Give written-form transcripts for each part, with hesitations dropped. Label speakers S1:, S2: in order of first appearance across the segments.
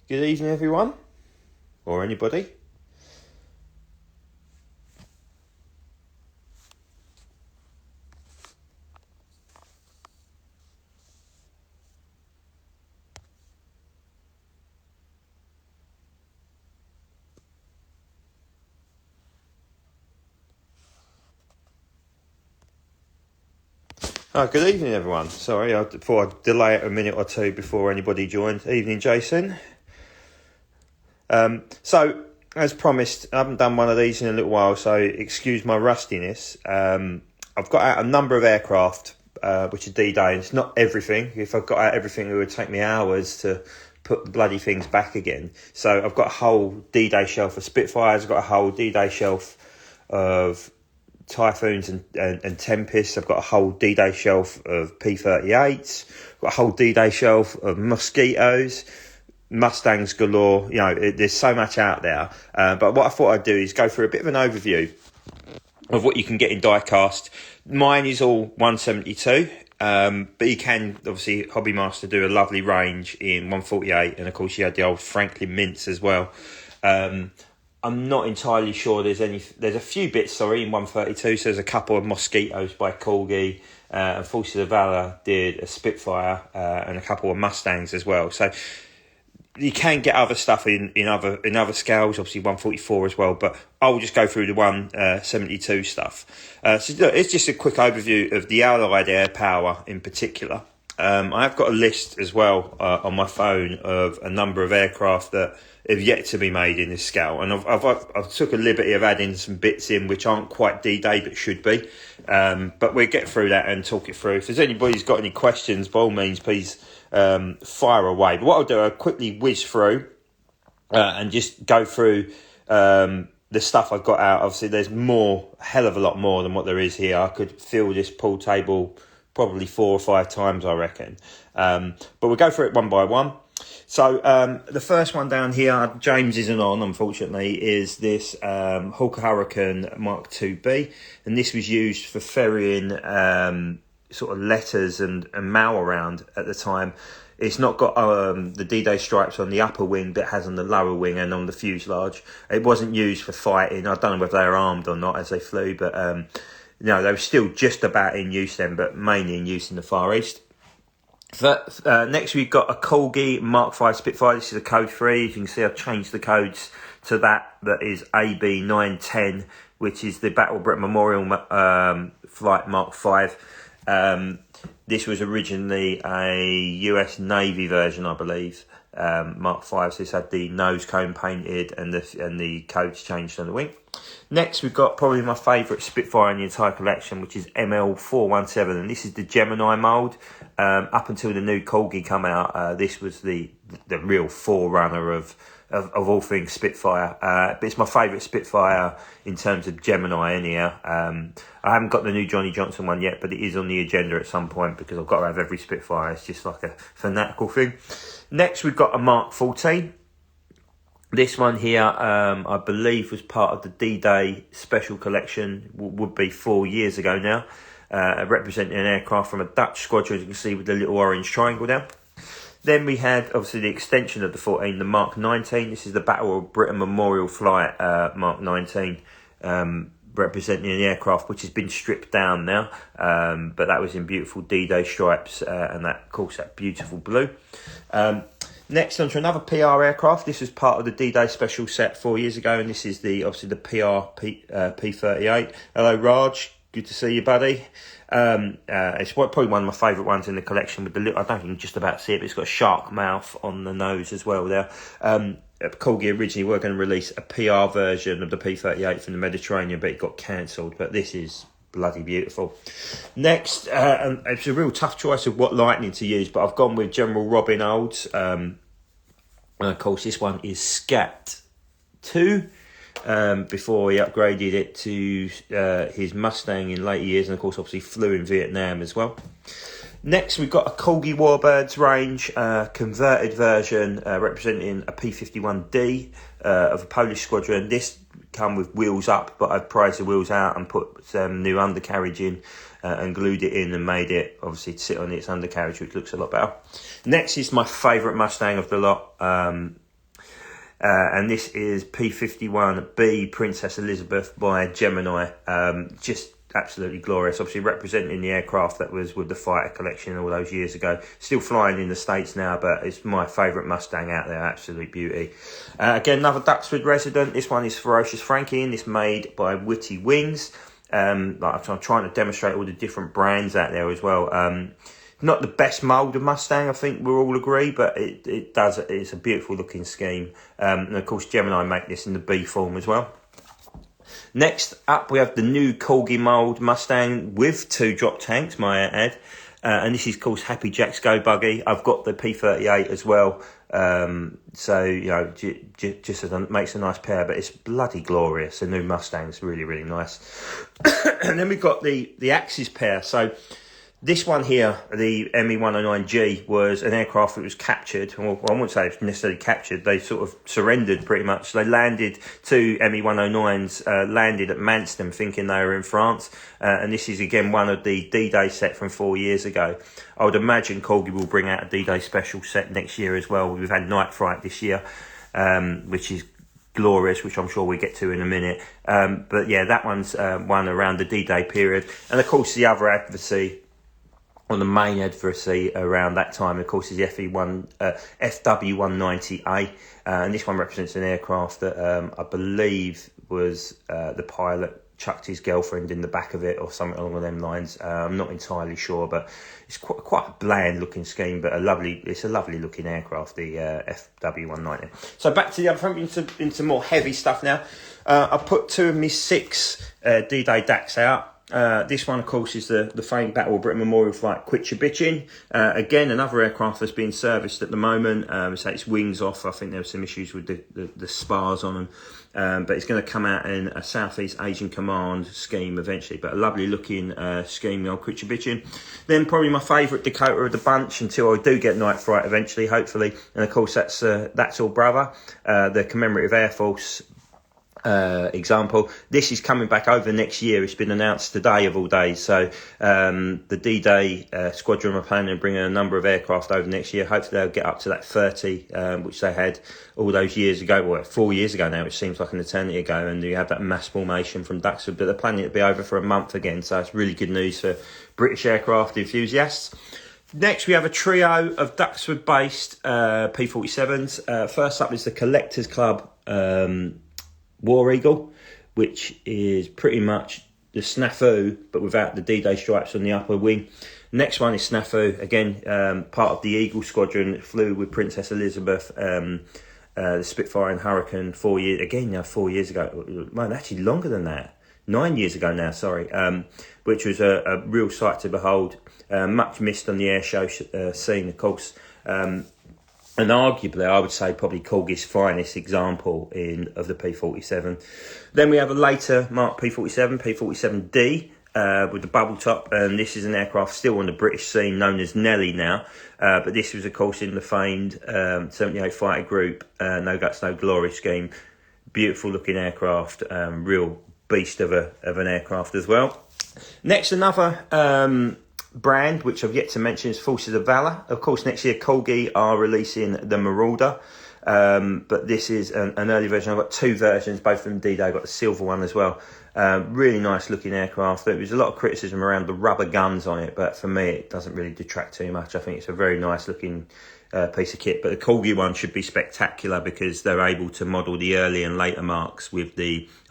S1: Good evening, everyone, or anybody. Good evening, everyone. Sorry, I thought I'd delay it a minute or two before anybody joined. Evening, Jason. So, as promised, I haven't done one of these in a little while, so excuse my rustiness. I've got out a number of aircraft, which are D-Day, and it's not everything. If I've got out everything, it would take me hours to put the bloody things back again. So I've got a whole D-Day shelf of Spitfires, I've got a whole D-Day shelf of Typhoons and Tempests. I've got a whole D-Day shelf of P-38s. I've got a whole D-Day shelf of Mosquitoes, Mustangs galore. You know, there's so much out there. But what I thought I'd do is go through a bit of an overview of what you can get in Diecast. Mine is all 172. But you can, obviously, Hobby Master do a lovely range in 148. And, of course, you had the old Franklin Mints as well. I'm not entirely sure there's a few bits, in 132. So there's a couple of Mosquitoes by Corgi, and Forces of Valor did a Spitfire, and a couple of Mustangs as well. So you can get other stuff in other scales, obviously 144 as well, but I'll just go through the 172 stuff. So look, it's just a quick overview of the Allied Air Power in particular. I have got a list as well on my phone of a number of aircraft that have yet to be made in this scale, and I've took a liberty of adding some bits in which aren't quite D-Day but should be. But we'll get through that and talk it through. If there's anybody who's got any questions, by all means, please fire away. But what I'll do, I'll quickly whiz through and just go through the stuff I've got out. Obviously, there's a hell of a lot more than what there is here. I could fill this pool table probably 4 or 5 times, I reckon. But we'll go through it one by one. So the first one down here, James isn't on, unfortunately, is this Hawker Hurricane Mark 2B. And this was used for ferrying sort of letters and mail around at the time. It's not got the D-Day stripes on the upper wing, but it has on the lower wing and on the fuselage. It wasn't used for fighting. I don't know whether they were armed or not as they flew, but they were still just about in use then, but mainly in use in the Far East. Next we've got a Corgi Mark 5 Spitfire. This is a code 3. As you can see, I've changed the codes to that is AB910, which is the Battle of Britain Memorial Flight Mark 5. This was originally a US Navy version, I believe, Mark 5. So this had the nose cone painted and the codes changed on the wing. Next, we've got probably my favourite Spitfire in the entire collection, which is ML417, and this is the Gemini mould. Up until the new Corgi come out, this was the real forerunner of all things Spitfire. But it's my favourite Spitfire in terms of Gemini anyhow. I haven't got the new Johnny Johnson one yet, but it is on the agenda at some point because I've got to have every Spitfire. It's just like a fanatical thing. Next, we've got a Mark 14. This one here, I believe, was part of the D-Day special collection, would be 4 years ago now, representing an aircraft from a Dutch squadron, as you can see, with the little orange triangle there. Then we had, obviously, the extension of the 14, the Mark 19. This is the Battle of Britain Memorial Flight Mark 19, representing an aircraft which has been stripped down now, but that was in beautiful D-Day stripes, and that, of course, that beautiful blue. Next, on to another PR aircraft. This was part of the D-Day special set 4 years ago, and this is obviously the P38. Hello, Raj. Good to see you, buddy. It's probably one of my favourite ones in the collection. With the little, I don't think you can just about see it, but it's got a shark mouth on the nose as well there. Corgi originally were going to release a PR version of the P38 from the Mediterranean, but it got cancelled. But this is bloody beautiful. Next, and it's a real tough choice of what lightning to use, but I've gone with General Robin Olds. And of course, this one is Scat 2. Before he upgraded it to his Mustang in later years, and of course, obviously flew in Vietnam as well. Next, we've got a Corgi Warbirds range, converted version, representing a P51D of a Polish squadron. This come with wheels up, but I've prized the wheels out and put some new undercarriage in and glued it in and made it obviously sit on its undercarriage, which looks a lot better. Next is my favourite Mustang of the lot. and this is P51B Princess Elizabeth by Gemini. Just absolutely glorious, obviously representing the aircraft that was with the fighter collection all those years ago. Still flying in the States now, but it's my favourite Mustang out there, absolute beauty. Again, another Duxford resident. This one is Ferocious Frankie, and it's made by Witty Wings. I'm trying to demonstrate all the different brands out there as well. Not the best mould of Mustang, I think we'll all agree, but it's a beautiful looking scheme. And of course, Gemini make this in the B form as well. Next up, we have the new Corgi mould Mustang with 2 drop tanks, might I add. And this is, of course, Happy Jack's Go Buggy. I've got the P38 as well. So, you know, just makes a nice pair, but it's bloody glorious. The new Mustang's really, really nice. And then we've got the Axis pair. So this one here, the ME-109G, was an aircraft that was captured. Well, I wouldn't say it's necessarily captured. They sort of surrendered pretty much. They landed, 2 ME-109s landed at Manston thinking they were in France. And this is, again, one of the D-Day set from 4 years ago. I would imagine Corgi will bring out a D-Day special set next year as well. We've had Night Fright this year, which is glorious, which I'm sure we'll get to in a minute. But yeah, that one's one around the D-Day period. And of course, the other adversary, on the main adversary around that time, of course, is the FW190A, and this one represents an aircraft that I believe was the pilot chucked his girlfriend in the back of it or something along them lines. I'm not entirely sure, but it's quite a bland looking scheme, but it's a lovely looking aircraft, the FW190. So back to the other front, into more heavy stuff now. I put 2 of my 6 D-Day DACs out. This one, of course, is the famed Battle of Britain Memorial Flight Quit Your Bitchin'. Again, another aircraft that's being serviced at the moment. So its wings off. I think there were some issues with the spars on them. But it's going to come out in a Southeast Asian Command scheme eventually. But a lovely looking scheme, the old Quit Your Bitchin'. Then probably my favourite Dakota of the bunch until I do get Night Fright eventually, hopefully. And of course, that's All Brother, the Commemorative Air Force example. This is coming back over next year. It's been announced today of all days. So the D-Day squadron are planning on bringing a number of aircraft over next year. Hopefully they'll get up to that 30, which they had all those years ago. Well, 4 years ago now, which seems like an eternity ago. And you have that mass formation from Duxford, but they're planning to be over for a month again. So it's really good news for British aircraft enthusiasts. Next, we have a trio of Duxford-based P47s. First up is the Collectors Club War Eagle, which is pretty much the Snafu, but without the D-Day stripes on the upper wing. Next one is Snafu, again, part of the Eagle Squadron that flew with Princess Elizabeth, the Spitfire and Hurricane 4 years, again now 4 years ago, well, actually longer than that, 9 years ago now, sorry, which was a real sight to behold, much missed on the air show scene, of course. And arguably, I would say probably Corgi's finest example of the P47. Then we have a later Mark P47, P47D, with the bubble top. And this is an aircraft still on the British scene, known as Nelly now. But this was, of course, in the famed 78 Fighter Group, No Guts, No Glory scheme. Beautiful looking aircraft, real beast of an aircraft as well. Next, another brand which I've yet to mention is Forces of Valor. Of course, next year Corgi are releasing the Marauder, but this is an early version. I've got 2 versions, both of them D-Day. I've got the silver one as well. Really nice looking aircraft. There was a lot of criticism around the rubber guns on it, but for me it doesn't really detract too much. I think it's a very nice looking piece of kit, but the Corgi one should be spectacular because they're able to model the early and later marks with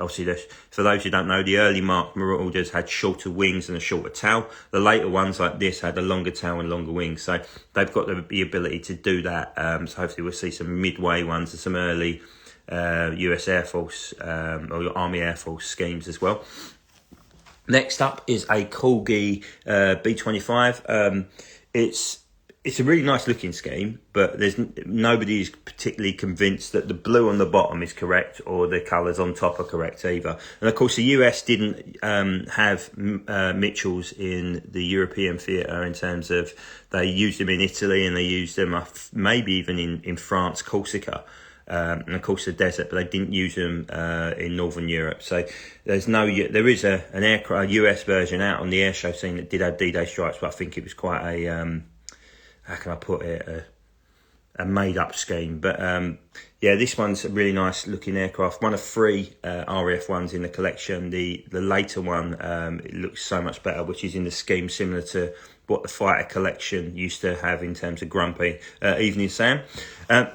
S1: obviously for those who don't know, the early Mark Marauders had shorter wings and a shorter tail. The later ones like this had a longer tail and longer wings, so they've got the ability to do that. So hopefully we'll see some midway ones and some early US Air Force or Army Air Force schemes as well. Next up is a Corgi B25. It's a really nice looking scheme, but nobody is particularly convinced that the blue on the bottom is correct or the colours on top are correct either. And of course, the US didn't have Mitchells in the European theatre in terms of they used them in Italy and they used them maybe even in France, Corsica. And of course the desert, but they didn't use them in Northern Europe. So there is an aircraft, a US version out on the airshow scene that did have D-Day stripes, but I think it was quite a how can I put it, made up scheme. But yeah, this one's a really nice looking aircraft. One of 3 RAF ones in the collection. The later one, it looks so much better, which is in the scheme similar to what the fighter collection used to have in terms of Grumpy. Evening, Sam.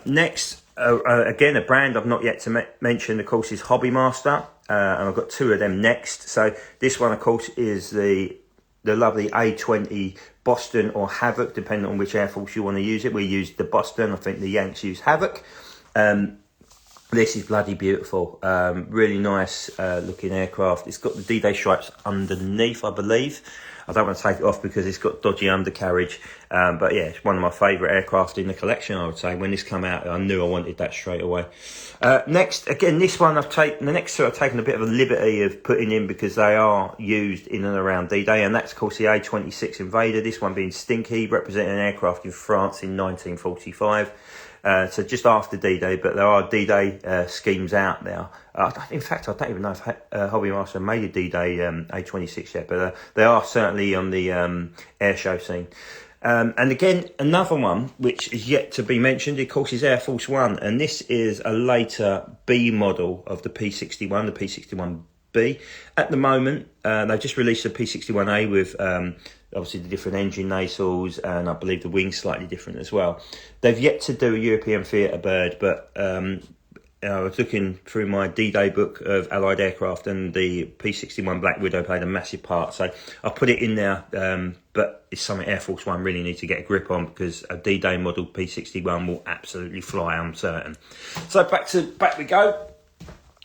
S1: Next, again, a brand I've not yet to mention, of course, is Hobby Master. And I've got 2 of them next. So this one, of course, is the lovely A20 Boston or Havoc, depending on which Air Force you want to use it. We use the Boston. I think the Yanks use Havoc. This is bloody beautiful. Really nice looking aircraft. It's got the D-Day stripes underneath, I believe. I don't want to take it off because it's got dodgy undercarriage. But yeah, it's one of my favourite aircraft in the collection, I would say. When this came out, I knew I wanted that straight away. Next, again, this one the next 2 I've taken a bit of a liberty of putting in because they are used in and around D-Day, and that's, of course, the A26 Invader. This one being Stinky, representing an aircraft in France in 1945. So just after D-Day, but there are D-Day schemes out there. In fact, I don't even know if Hobby Master made a D-Day A26 yet, but they are certainly on the air show scene. And again, another one which is yet to be mentioned, of course, is Air Force One, and this is a later B model of the P61, the P61B. At the moment, they've just released a P61A with obviously the different engine nacelles, and I believe the wings slightly different as well. They've yet to do a European theatre bird, but I was looking through my D-Day book of Allied aircraft, and the P61 Black Widow played a massive part. So I put it in there, but it's something Air Force One really need to get a grip on, because a D-Day model P61 will absolutely fly, I'm certain. So back we go.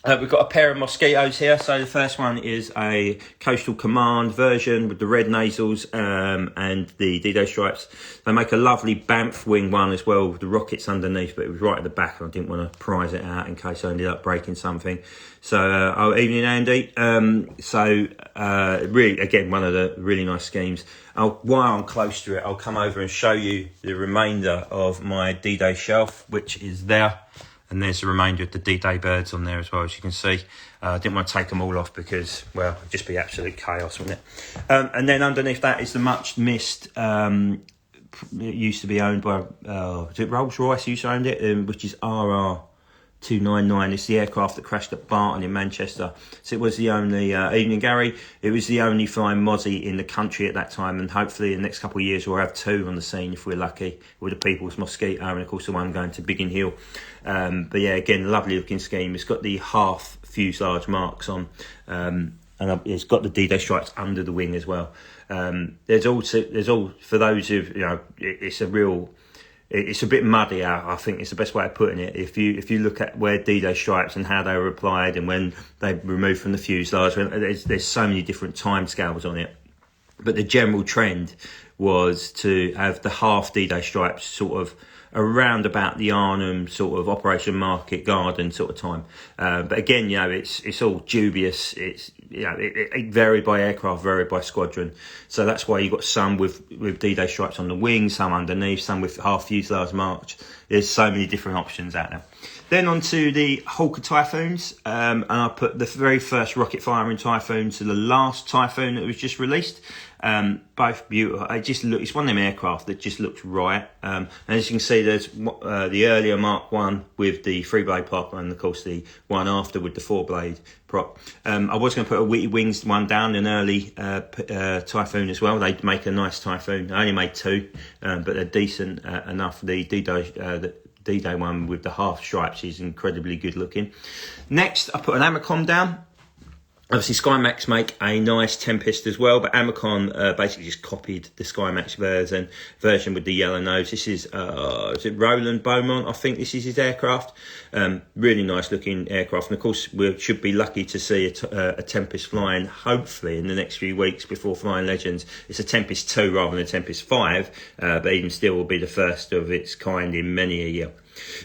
S1: We've got a pair of Mosquitoes here. So the first one is a Coastal Command version with the red nasals and the D-Day stripes. They make a lovely Banff wing one as well with the rockets underneath, but it was right at the back and I didn't want to prize it out in case I ended up breaking something. So, evening, Andy. Really, again, one of the really nice schemes. While I'm close to it, I'll come over and show you the remainder of my D-Day shelf, which is there. And there's the remainder of the D-Day birds on there as well, as you can see. I didn't want to take them all off because, well, it'd just be absolute chaos, wouldn't it? And then underneath that is the much missed, it used to be owned by, is it Rolls-Royce used to own it, which is RR299. It's the aircraft that crashed at Barton in Manchester. So it was the only, evening Gary, it was the only flying Mozzie in the country at that time, and hopefully in the next couple of years we'll have 2 on the scene if we're lucky, with the People's Mosquito and of course the one going to Biggin Hill. But yeah, again, lovely looking scheme. It's got the half fuselage marks on, and it's got the D-Day stripes under the wing as well. There's all for those who, you know, it's a bit muddy. I think it's the best way of putting it. If you look at where D-Day stripes and how they were applied and when they removed from the fuselage, there's so many different time scales on it. But the general trend was to have the half D-Day stripes sort of around about the Arnhem sort of Operation Market Garden sort of time. But again, you know, it's all dubious. It's, you know, it varied by aircraft, varied by squadron. So that's why you've got some with D-Day stripes on the wing, some underneath, some with half fuselage marked. There's so many different options out there. Then on to the Hawker Typhoons, and I put the very first rocket firing Typhoon to the last Typhoon that was just released. Both beautiful. It's one of them aircraft that just looks right. And as you can see, there's the earlier Mark 1 with the 3-blade prop, and of course the one after with the 4-blade prop. I was going to put a Witty Wings one down, an early Typhoon as well. They make a nice Typhoon. I only made 2, but they're decent enough. The D-Day one with the half stripes is incredibly good looking. Next, I put an amercom down. Obviously, SkyMax make a nice Tempest as well, but Amercom basically just copied the SkyMax version with the yellow nose. This is it Roland Beaumont? I think this is his aircraft. Really nice looking aircraft. And of course, we should be lucky to see a Tempest flying, hopefully, in the next few weeks before Flying Legends. It's a Tempest 2 rather than a Tempest 5, but even still will be the first of its kind in many a year.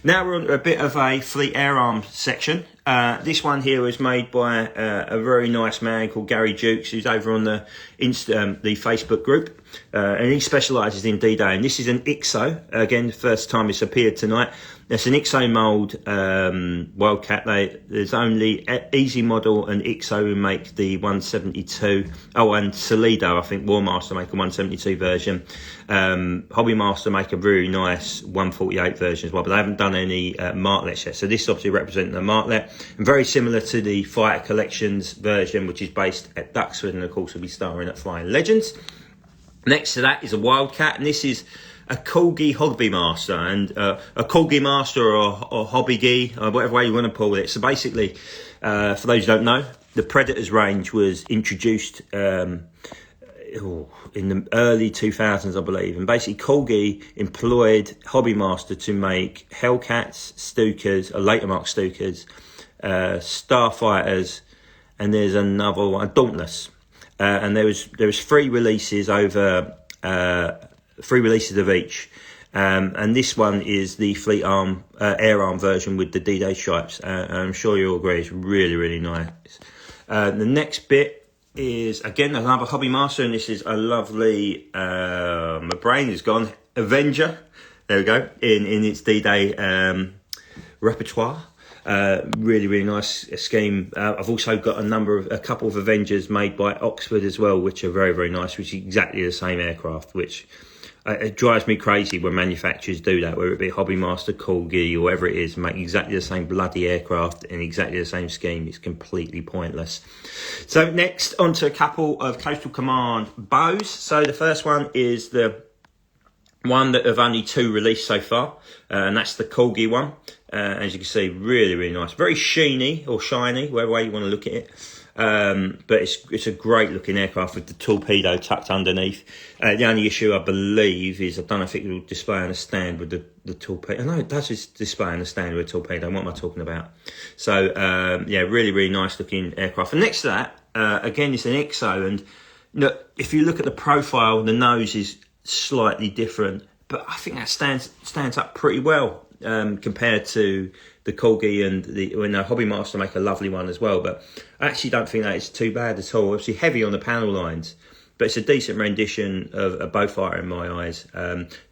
S1: Now we're on a bit of a Fleet Air Arms section. This one here was made by a very nice man called Gary Jukes, who's over on the Facebook group. and he specialises in D-Day. And this is an IXO. Again, the first time it's appeared tonight. It's an IXO mould Wildcat. There's only Easy Model and IXO who make the 172. Oh, and Solido, I think War Master make a 172 version. Hobby Master make a really nice 148 version as well, but they haven't done any martlets yet. So this obviously representing the martlet, and very similar to the Fighter Collections version, which is based at Duxford, and of course will be starring at Flying Legends. Next to that is a Wildcat, and this is a Corgi Hobby Master, and a Corgi Master or Hobby Gi, or whatever way you want to call it. So basically, for those who don't know, the Predators range was introduced in the early 2000s, I believe, and basically Corgi employed Hobby Master to make Hellcats, Stukas, or later mark Stukas, Starfighters, and there's another one, Dauntless. And there was 3 releases over 3 releases of each, and this one is the Fleet Arm Air Arm version with the D-Day stripes. I'm sure you'll agree it's really nice. The next bit is again another Hobby Master, and this is a lovely my brain is gone Avenger. There we go, in its D-Day repertoire. Really nice scheme. I've also got a couple of Avengers made by Oxford as well, which are very nice, which is exactly the same aircraft, which it drives me crazy when manufacturers do that, whether it be Hobby Master, Corgi, or whatever it is, make exactly the same bloody aircraft in exactly the same scheme. It's completely pointless. So next, onto a couple of Coastal Command bows. So the first one is the one that have only 2 released so far, and that's the Corgi one. As you can see, really nice, very sheeny or shiny, whatever way you want to look at it. But it's a great looking aircraft with the torpedo tucked underneath. The only issue, I believe, is I don't know if it will display on a stand with the torpedo. No, it does display on a stand with a torpedo. What am I talking about? So yeah, really nice looking aircraft. And next to that, again, it's an IXO, and if you look at the profile, the nose is slightly different, but I think that stands up pretty well compared to the Corgi, and the Hobby Master make a lovely one as well. But I actually don't think that it's too bad at all. Obviously heavy on the panel lines, but it's a decent rendition of a Bowfighter in my eyes.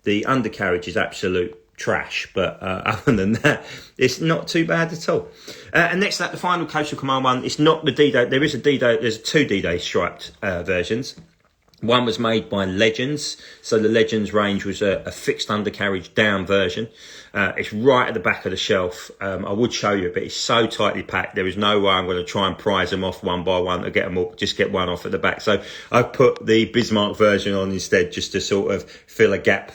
S1: The undercarriage is absolute trash, but other than that, it's not too bad at all. And next to that, the final Coastal Command one. It's not the D-Day. There is a D-Day. There's 2 D-Day striped versions. One was made by Legends, so the Legends range was a fixed undercarriage down version. It's right at the back of the shelf. I would show you, but it's so tightly packed. There is no way I'm going to try and prize them off one by one to get them all, just get one off at the back. So I put the Bismarck version on instead, just to sort of fill a gap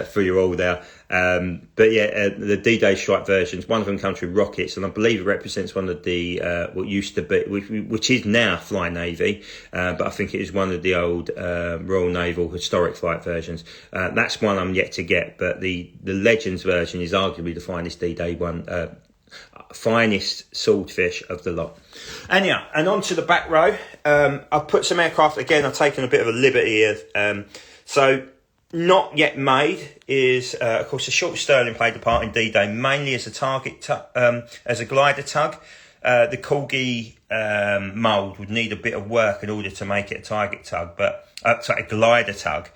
S1: for you all there. But yeah, the D-Day stripe versions, one of them comes with rockets, and I believe it represents one of the what used to be, which is now Flying Navy, but I think it is one of the old Royal Naval historic flight versions. That's one I'm yet to get, but the Legends version is arguably the finest D-Day one, finest swordfish of the lot. Anyhow, and on to the back row. I've put some aircraft, again, I've taken a bit of a liberty here. So not yet made is, of course, the Short Sterling played a part in D-Day, mainly as a target, as a glider tug. The Corgi mould would need a bit of work in order to make it a target tug, but a glider tug.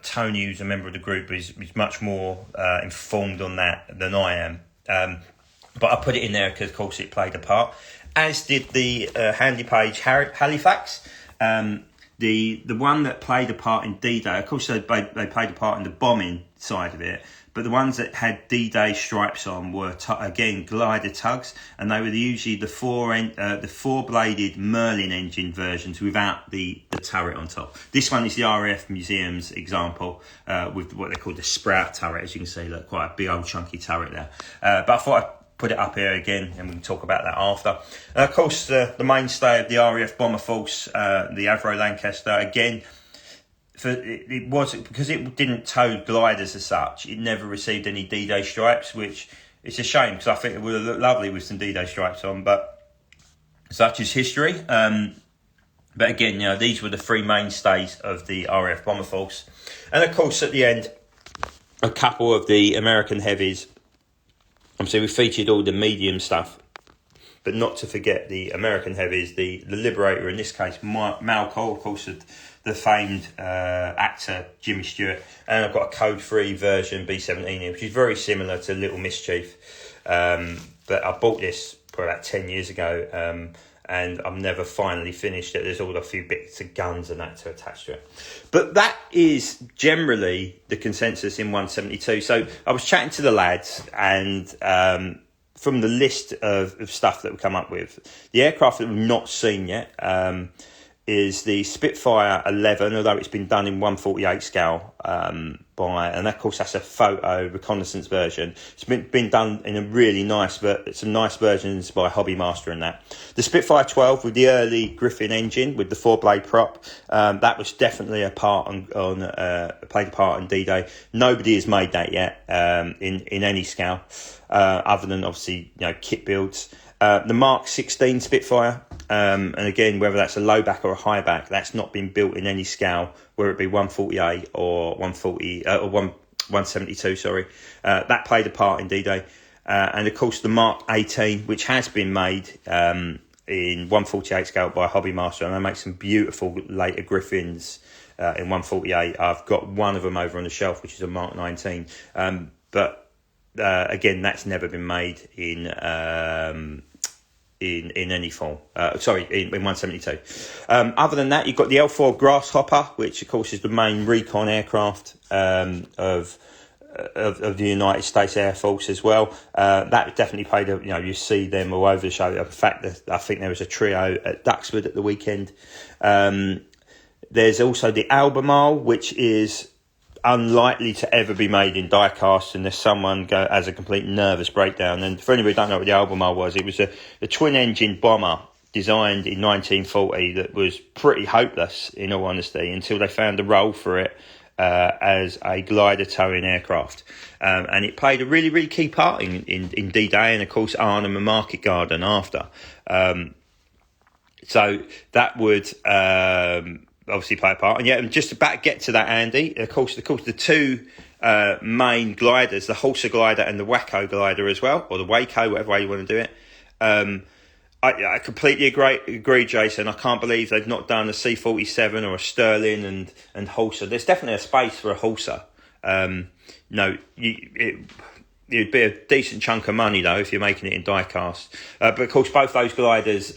S1: Tony, who's a member of the group, is much more informed on that than I am. But I put it in there because, of course, it played a part, as did the Handy Page Halifax. The one that played a part in D-Day, of course, they played a part in the bombing side of it, but the ones that had D-Day stripes on were, again, glider tugs, and they were usually the four-bladed Merlin engine versions without the turret on top. This one is the RAF Museum's example, with what they call the Sprout turret, as you can see, look, quite a big old chunky turret there. But I thought I'd put it up here again, and we can talk about that after. Of course, the mainstay of the RAF Bomber Force, the Avro Lancaster, again, it was because it didn't tow gliders as such, it never received any D-Day stripes, which it's a shame, because I think it would have looked lovely with some D-Day stripes on, but such is history. But again, these were the 3 mainstays of the RAF Bomber Force. And of course, at the end, a couple of the American heavies. Obviously, we featured all the medium stuff, but not to forget the American heavies, the Liberator, in this case, Malco, of course, the famed actor Jimmy Stewart, and I've got a code-free version B17 here, which is very similar to Little Mischief. But I bought this probably about 10 years ago, and I've never finally finished it. There's all a few bits of guns and that to attach to it. But that is generally the consensus in 172. So I was chatting to the lads, and from the list of stuff that we've come up with, the aircraft that we've not seen yet is the Spitfire 11, although it's been done in 148 scale and of course that's a photo reconnaissance version. It's been done in a really nice, but some nice versions by Hobby Master and that. The Spitfire 12 with the early Griffin engine with the 4-blade prop, that was definitely played a part in D-Day. Nobody has made that yet in any scale, other than obviously kit builds. The Mark 16 Spitfire, and again, whether that's a low back or a high back, that's not been built in any scale, whether it be 148 or 172. Sorry, that played a part in D-Day, and of course the Mark 18, which has been made in 148 scale by Hobby Master, and they make some beautiful later Griffins in 148. I've got one of them over on the shelf, which is a Mark 19, but again, that's never been made in any form. In 172. Other than that, you've got the L4 Grasshopper, which of course is the main recon aircraft of the United States Air Force as well. That definitely played you see them all over the show. In fact, I think there was a trio at Duxford at the weekend. There's also the Albemarle, which is unlikely to ever be made in diecast unless someone has a complete nervous breakdown. And for anybody who don't know what the Albemarle was, it was a twin-engine bomber designed in 1940 that was pretty hopeless, in all honesty, until they found a role for it as a glider towing aircraft. And it played a really, really key part in D-Day, and of course Arnhem and Market Garden after. So that would obviously play a part. And just about to get to that, Andy, of course the two main gliders, the Hulsa glider and the Waco glider as well, or the Waco, whatever way you want to do it. I completely agree, Jason. I can't believe they've not done a C-47 or a Sterling and Hulsa. There's definitely a space for a Hulsa. It'd be a decent chunk of money though if you're making it in diecast. But of course, both those gliders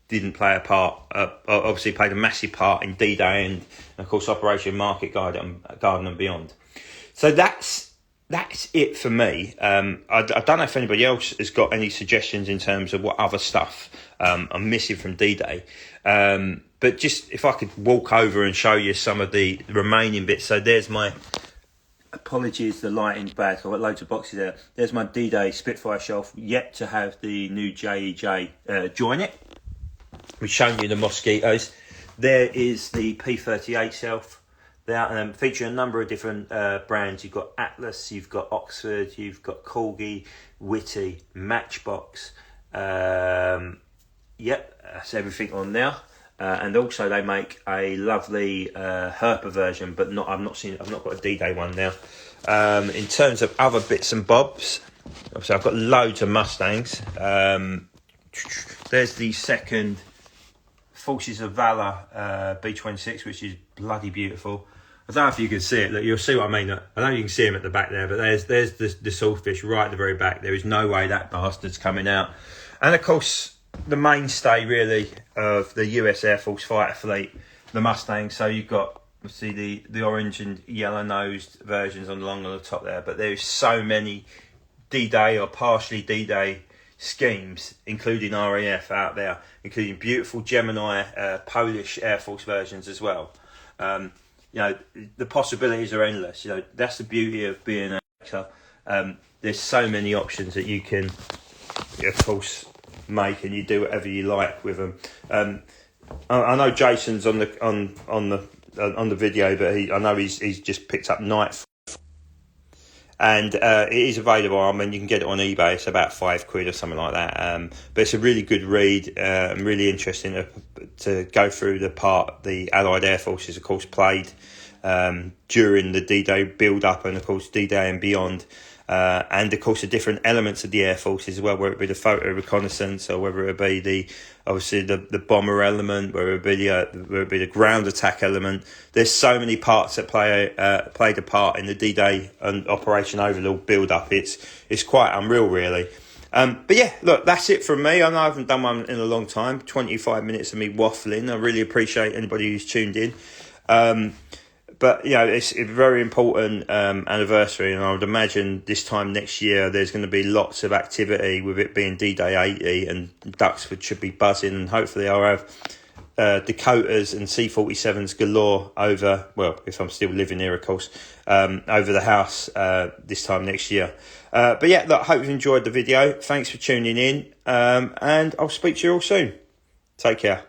S1: didn't play a part. Obviously, played a massive part in D-Day and of course Operation Market Garden and beyond. So that's it for me. I don't know if anybody else has got any suggestions in terms of what other stuff I'm missing from D-Day. But just if I could walk over and show you some of the remaining bits. So there's my, apologies, the lighting's bad. I've got loads of boxes there. There's my D-Day Spitfire shelf, yet to have the new JEJ join it. We've shown you the Mosquitoes. There is the P38 shelf. They feature a number of different brands. You've got Atlas, you've got Oxford, you've got Corgi, Witty, Matchbox. That's everything on there. And also they make a lovely Herpa version, but I've not got a D-Day one now. In terms of other bits and bobs, obviously I've got loads of Mustangs. There's the second Forces of Valor B26, which is bloody beautiful. I don't know if you can see it. Look, you'll see what I mean. I don't know if you can see him at the back there, but there's the swordfish right at the very back. There is no way that bastard's coming out. And of course, the mainstay really of the US Air Force fighter fleet, the Mustang. So you've got obviously the orange and yellow nosed versions along on the top there, but there's so many D-Day or partially D-Day schemes, including RAF out there, including beautiful Gemini Polish Air Force versions as well. The possibilities are endless. That's the beauty of being an actor. There's so many options that you can, of course, make, and you do whatever you like with them. I know Jason's on the video, but I know he's just picked up Night. And it is available. I mean, you can get it on eBay. It's about £5 or something like that. But it's a really good read and really interesting to go through the part the Allied Air Forces, of course, played during the D-Day build-up and, of course, D-Day and beyond. And, of course, the different elements of the Air Force as well, whether it be the photo reconnaissance or whether it be the bomber element, whether it be the ground attack element. There's so many parts that played a part in the D-Day and Operation Overlord build-up. It's quite unreal, really. But yeah, look, that's it from me. I know I haven't done one in a long time. 25 minutes of me waffling. I really appreciate anybody who's tuned in. But, you know, it's a very important anniversary, and I would imagine this time next year there's going to be lots of activity with it being D-Day 80, and Duxford should be buzzing, and hopefully I'll have Dakotas and C-47s galore over, well, if I'm still living here, of course, over the house this time next year. But yeah, look, hope you've enjoyed the video. Thanks for tuning in, and I'll speak to you all soon. Take care.